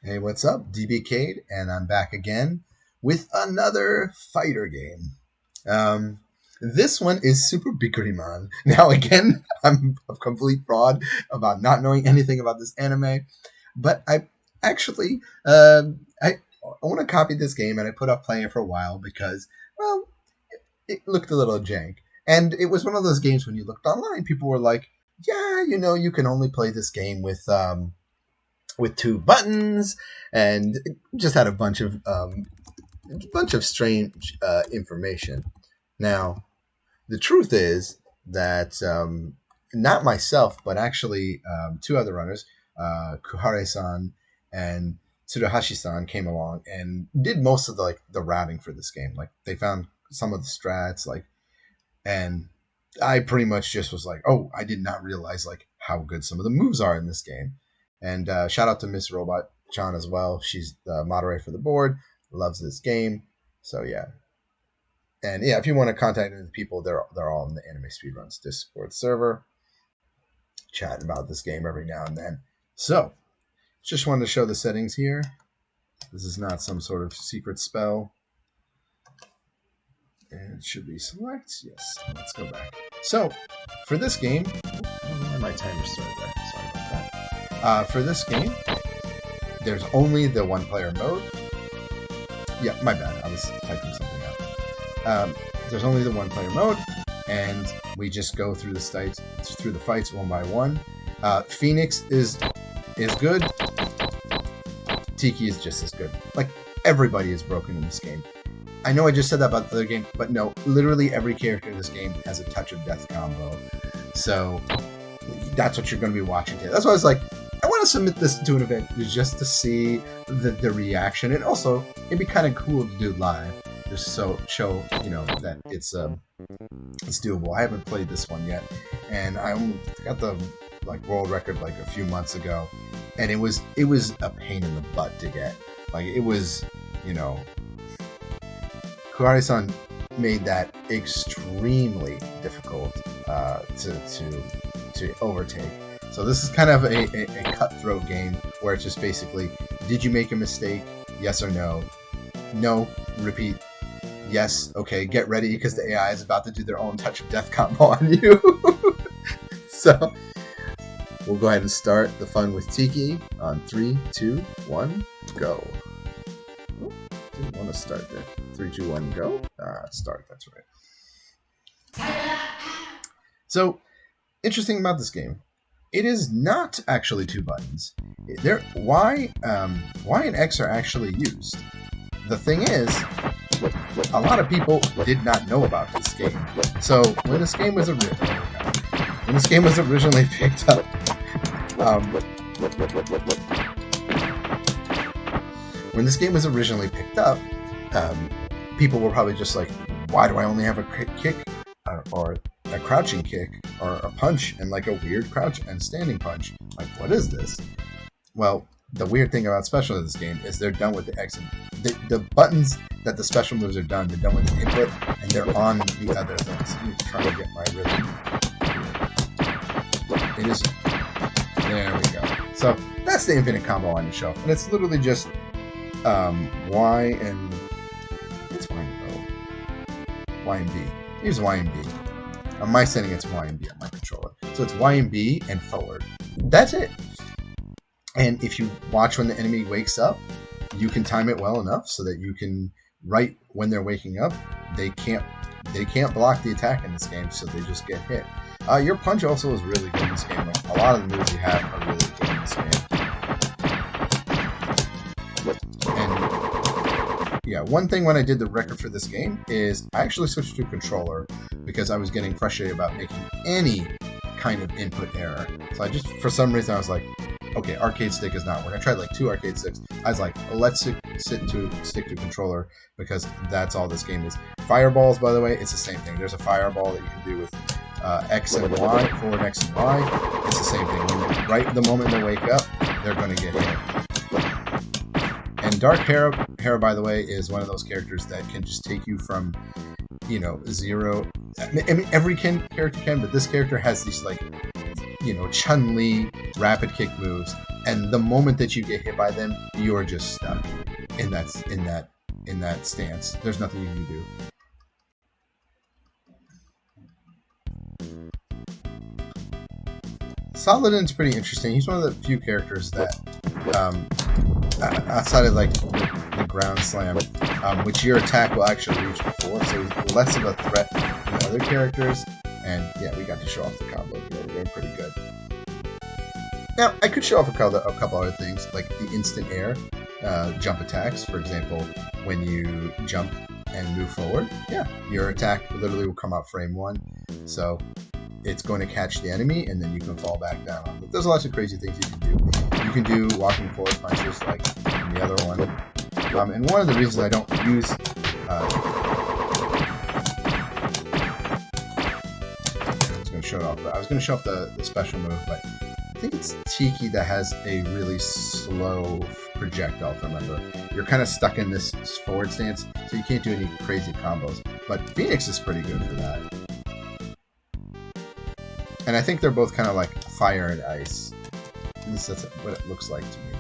Hey, what's up? DBcade, and I'm back again with another fighter game. Um, this one is Super Bikkuriman. Now, again, I'm a complete fraud about not knowing anything about this anime, but I actually I want to copy this game, and I put off playing it for a while because, well, it looked a little jank, and it was one of those games when you looked online, people were like, "Yeah, you can only play this game with two buttons," and it just had a bunch of strange information. Now, the truth is that not myself, but actually two other runners, Kuhare-san and Tsuruhashi-san, came along and did most of the routing for this game. Like they found some of the strats, and I pretty much just was like, oh, I did not realize how good some of the moves are in this game. And shout out to Miss Robot Chan as well. She's the moderator for the board. Loves this game. So yeah. And yeah, if you want to contact any people, they're all in the Anime Speedruns Discord server, chatting about this game every now and then. So just wanted to show the settings here. This is not some sort of secret spell. And should we select? Yes. Let's go back. So for this game, I don't know why my timer started there. Sorry about that. For this game, there's only the one-player mode. Yeah, my bad. I was typing something out. There's only the one-player mode, and we just go through the fights one by one. Phoenix is good. Tiki is just as good. Like, everybody is broken in this game. I know I just said that about the other game, but no, literally every character in this game has a touch of death combo. So that's what you're going to be watching today. That's why I was like, I want to submit this to an event just to see the reaction, and also it'd be kind of cool to do live, just so show that it's doable. I haven't played this one yet, and I got the world record a few months ago, and it was a pain in the butt to get. It was Kuhare-san made that extremely difficult to overtake. So this is kind of a cutthroat game where it's just basically, did you make a mistake? Yes or no? No, repeat. Yes, okay, get ready because the AI is about to do their own touch of death combo on you. So we'll go ahead and start the fun with Tiki on 3, 2, 1, go. Oh, didn't want to start there. 3, 2, 1, go. Start, that's right. So, interesting about this game, it is not actually two buttons. Y and X are actually used. The thing is, a lot of people did not know about this game. So when this game was originally picked up, people were probably just like, why do I only have a kick or a crouching kick or a punch and a weird crouch and standing punch? What is this? Well, the weird thing about special in this game is they're done with the X and the buttons that the special moves are done. They're done with the input and they're on the other things. Let me try to get my rhythm. It is. There we go. So that's the infinite combo on your shelf, and it's literally just Y and it's Y and O, Y and B. Here's Y and B. On my setting, it's Y and B on my controller. So it's Y and B and forward. That's it. And if you watch when the enemy wakes up, you can time it well enough so that you can, right when they're waking up, they can't block the attack in this game, so they just get hit. Your punch also is really good in this game. A lot of the moves you have are really good in this game. And yeah, one thing when I did the record for this game is I actually switched to a controller because I was getting frustrated about making any kind of input error. So for some reason, I was like, okay, arcade stick is not working. I tried 2 arcade sticks. I was like, let's stick to controller because that's all this game is. Fireballs, by the way, it's the same thing. There's a fireball that you can do with X and Y, forward X and Y. It's the same thing. Right the moment they wake up, they're going to get hit. And Dark Hera, by the way, is one of those characters that can just take you from, 0. I mean, every character can, but this character has these Chun-Li rapid kick moves and the moment that you get hit by them, you are just stuck in that stance. There's nothing you can do. Saladin's pretty interesting. He's one of the few characters that, outside of like the ground slam, which your attack will actually reach before, so he's less of a threat than other characters. And yeah, we got to show off the combo here. We're doing pretty good. Now, I could show off a couple other things, like the instant air jump attacks. For example, when you jump and move forward, yeah, your attack literally will come out frame 1. So it's going to catch the enemy, and then you can fall back down. But there's lots of crazy things you can do. You can do walking forward punches like the other one. And one of the reasons I don't use... I was going to show off the special move, but I think it's Tiki that has a really slow projectile, if I remember. You're kind of stuck in this forward stance, so you can't do any crazy combos. But Phoenix is pretty good for that. And I think they're both kind of like fire and ice. At least that's what it looks like to me.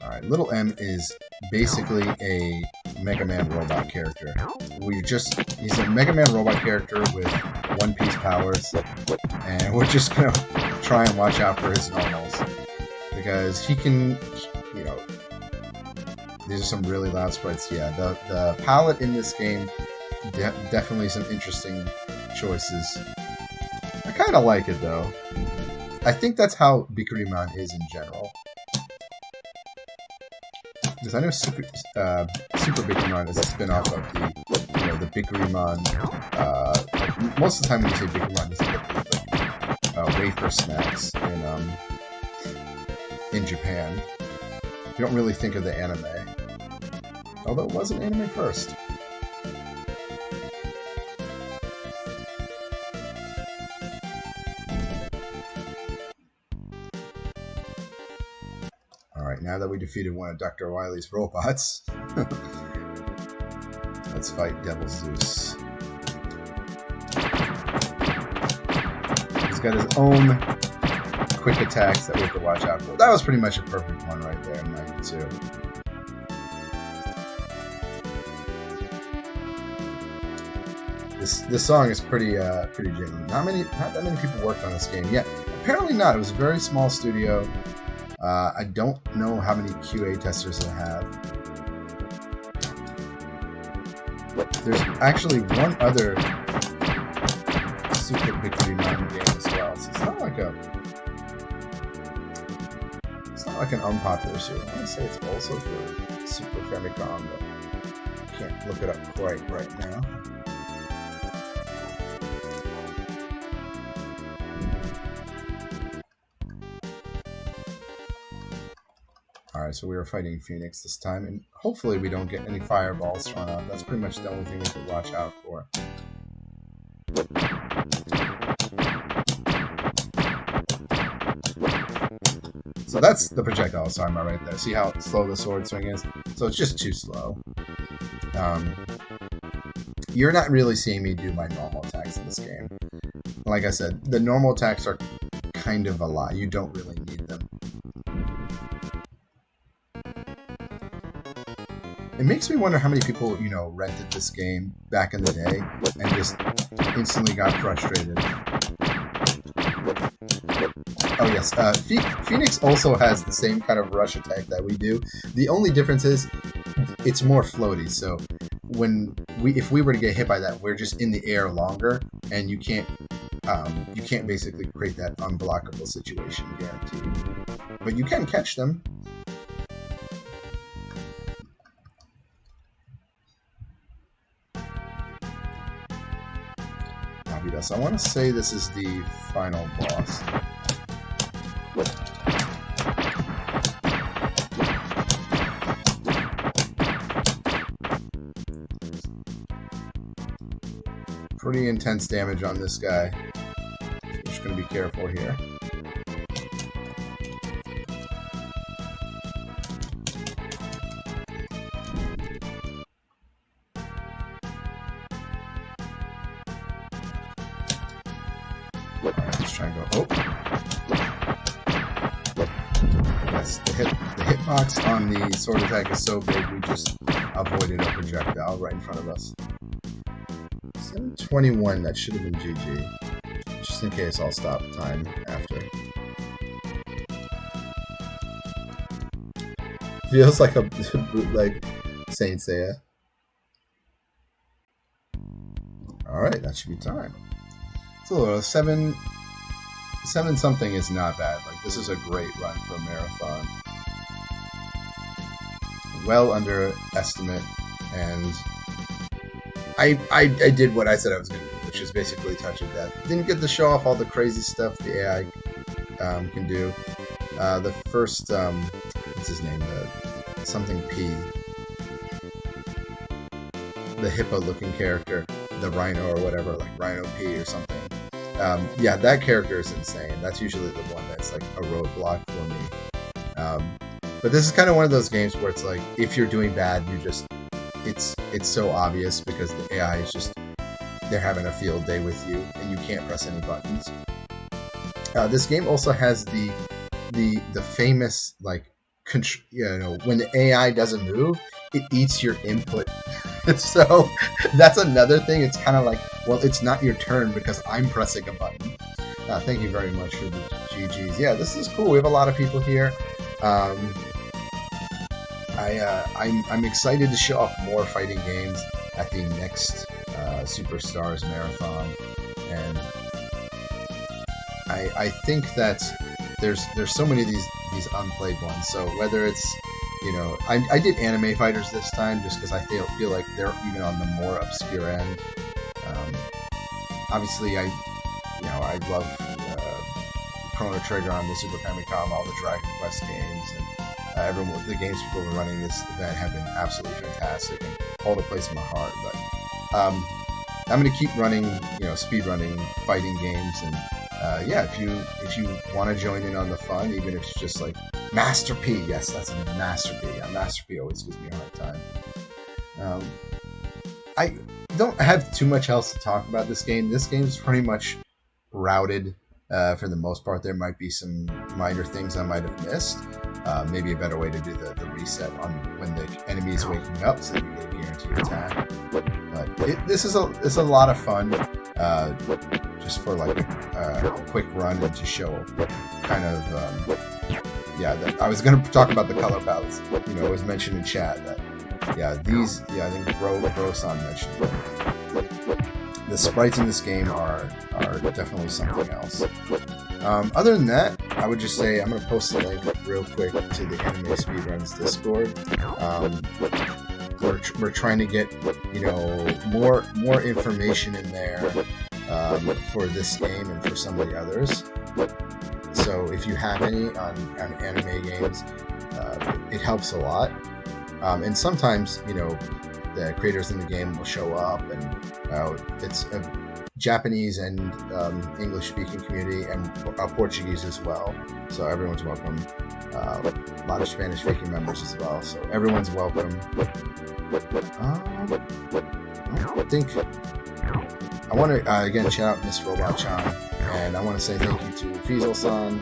Alright, Little M is basically a Mega Man robot character. He's a Mega Man robot character with one-piece powers, and we're just gonna try and watch out for his normals. Because he can, you know, these are some really loud sprites. Yeah, the palette in this game, definitely some interesting choices. I kind of like it, though. I think that's how Bikkuriman is in general. Because I know Super Bikkuriman is a spin-off of the Bikkuriman. Most of the time when you say Bikkuriman, it's like wafer snacks in Japan. You don't really think of the anime, although it was an anime first. Alright, now that we defeated one of Dr. Wily's robots, let's fight Devil Zeus. He's got his own quick attacks that we have to watch out for. That was pretty much a perfect one right there in 92. This song is pretty genuine. Not that many people worked on this game yet. Apparently not. It was a very small studio. I don't know how many QA testers they have. There's actually one other Super Bikkuriman game as well. So it's not like an unpopular series. I want to say it's also for Super Famicom, but I can't look it up quite right now. Alright, so we were fighting Phoenix this time, and hopefully we don't get any fireballs thrown out. That's pretty much the only thing we have to watch out for. So that's the projectile I was talking about right there. See how slow the sword swing is? So it's just too slow. You're not really seeing me do my normal attacks in this game. Like I said, the normal attacks are kind of a lot. You don't really need them. It makes me wonder how many people, rented this game back in the day and just instantly got frustrated. Oh yes, Phoenix also has the same kind of rush attack that we do. The only difference is it's more floaty, so if we were to get hit by that, we're just in the air longer, and you can't basically create that unblockable situation guaranteed. But you can catch them. So I want to say this is the final boss. Pretty intense damage on this guy. We're just going to be careful here. Just try and go. Oh, yes, the hitbox on the sword attack is so big we just avoided a projectile right in front of us. 7:21. That should have been GG. Just in case, I'll stop time after. Feels like a bootleg Saint Seiya. Alright, that should be time. It's a little 7 something is not bad. Like, this is a great run for a marathon. Well under estimate, and I did what I said I was going to do, which is basically touch of death. Didn't get to show off all the crazy stuff the AI can do. The first, what's his name? Something P. The hippo-looking character, the Rhino or whatever, like Rhino P or something. Yeah, that character is insane. That's usually the one that's like a roadblock for me. But this is kind of one of those games where it's like, if you're doing bad, you just, it's so obvious because the AI is just, they're having a field day with you, and you can't press any buttons. This game also has the famous, like, you know, when the AI doesn't move, it eats your input. So that's another thing. It's kind of like, well, it's not your turn because I'm pressing a button. Thank you very much for the GGs. Yeah, this is cool. We have a lot of people here. I'm excited to show off more fighting games at the next Super Stars marathon, and I think that there's so many of these unplayed ones. So whether it's, you know, I did anime fighters this time just because I feel like they're even on the more obscure end. Obviously, I love Chrono Trigger on the Super Famicom, all the Dragon Quest games, and the games people have been running this event have been absolutely fantastic and hold a place in my heart. But I'm going to keep running, you know, speedrunning fighting games, and yeah, if you want to join in on the fun, even if it's just like Master P, yes, that's a Master P. Yeah, Master P always gives me a hard time. I don't have too much else to talk about this game. This game's pretty much routed for the most part. There might be some minor things I might have missed. Maybe a better way to do the reset on when the enemy is waking up, so that you get a guaranteed attack. But this is a lot of fun, just for like a quick run and to show kind of yeah. I was going to talk about the color palettes. You know, it was mentioned in chat that I think Bro-san mentioned it. The sprites in this game are definitely something else. Other than that, I would just say I'm going to post a link real quick to the Anime Speedruns Discord. We're trying to get, you know, more information in there for this game and for some of the others. So if you have any on anime games, it helps a lot. And sometimes, you know, the creators in the game will show up, and it's a Japanese and English-speaking community, and Portuguese as well. So everyone's welcome. A lot of Spanish-speaking members as well. So everyone's welcome. I think I want to again shout out Miss Robot-chan, and I want to say thank you to Fiesel-san,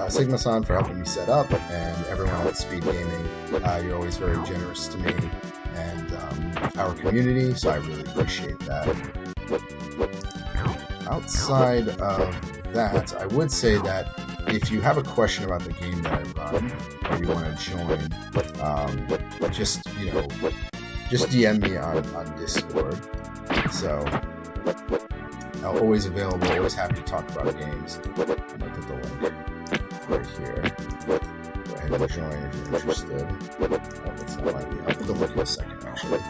Sigma-san for helping me set up, and everyone at SpeedGaming. You're always very generous to me and our community, so I really appreciate that. Outside of that, I would say that if you have a question about the game that I run, or you want to join, just DM me on Discord. So I'm always available, always happy to talk about games. I'm gonna put the link right here. Go ahead and join if you're interested. Oh, that's not my I'll put the link in a second, actually.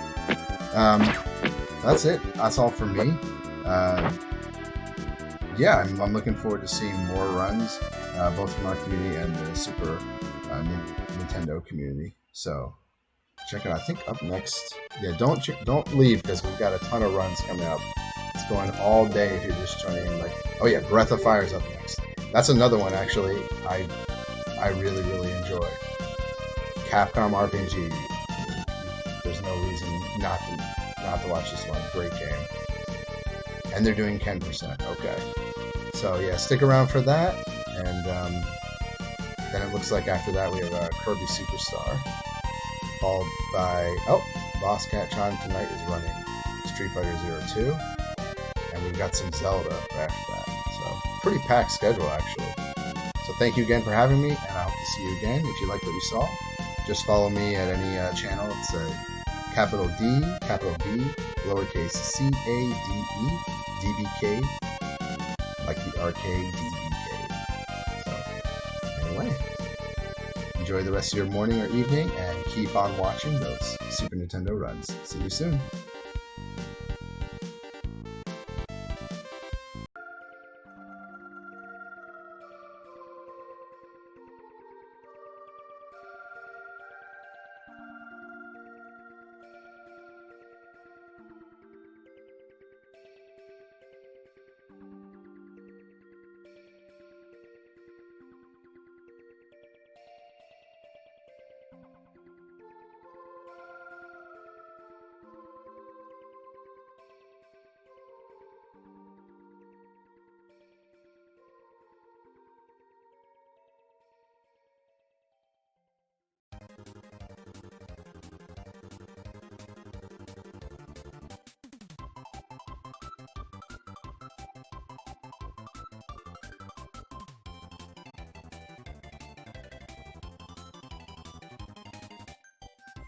That's it. That's all for me. Yeah, I'm looking forward to seeing more runs, both from our community and the Super Nintendo community. So check it out. I think up next, yeah, don't leave because we've got a ton of runs coming up. It's going all day if you're just joining in. Like, oh yeah, Breath of Fire is up next. That's another one actually I really enjoy. Capcom RPG. There's no reason not to watch this one. Great game. And they're doing 10%. Okay. So yeah, stick around for that. And then it looks like after that we have Kirby Superstar, followed by Boss Cat Chan tonight is running Street Fighter 02, and we've got some Zelda after that. So pretty packed schedule actually. So thank you again for having me, and I hope to see you again. If you like what you saw, just follow me at any channel. It's capital D, capital B, lowercase C-A-D-E, DBcade, like the arcade DBcade. So anyway, enjoy the rest of your morning or evening, and keep on watching those Super Nintendo runs. See you soon.